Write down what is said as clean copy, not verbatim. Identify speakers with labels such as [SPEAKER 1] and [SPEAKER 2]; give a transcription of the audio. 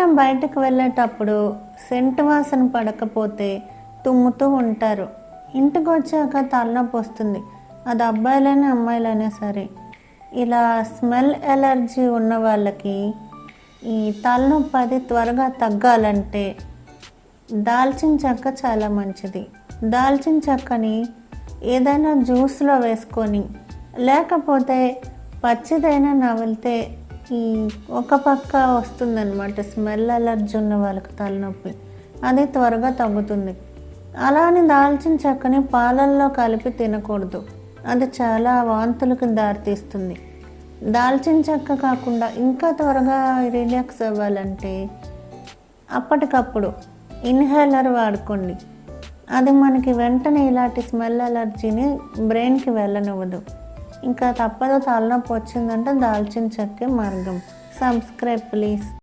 [SPEAKER 1] ఎక్కడికైనా బయటకు వెళ్ళేటప్పుడు సెంటు వాసన పడకపోతే తుమ్ముతూ ఉంటారు. ఇంటికి వచ్చాక తలనొప్పి వస్తుంది. అది అబ్బాయిలైనా అమ్మాయిలైనా సరే. ఇలా స్మెల్ ఎలర్జీ ఉన్న వాళ్ళకి ఈ తలనొప్పి అది త్వరగా తగ్గాలంటే దాల్చిన చెక్క చాలా మంచిది. దాల్చిన చెక్కని ఏదైనా జ్యూస్లో వేసుకొని, లేకపోతే పచ్చిదైనా నమిలితే ఈ ఒక పక్క వస్తుందన్నమాట. స్మెల్ ఎలర్జీ ఉన్న వాళ్ళకి తలనొప్పి అది త్వరగా తగ్గుతుంది. అలానే దాల్చిన చెక్కని పాలల్లో కలిపి తినకూడదు. అది చాలా వాంతులకు దారితీస్తుంది. దాల్చిన చెక్క కాకుండా ఇంకా త్వరగా రిలాక్స్ అవ్వాలంటే అప్పటికప్పుడు ఇన్హేలర్ వాడుకోండి. అది మనకి వెంటనే ఇలాంటి స్మెల్ ఎలర్జీని బ్రెయిన్కి వెళ్ళనివ్వదు. ఇంకా తప్పదు, తలనొప్పి వచ్చిందంటే దాల్చిన చెక్కే మార్గం. Subscribe please.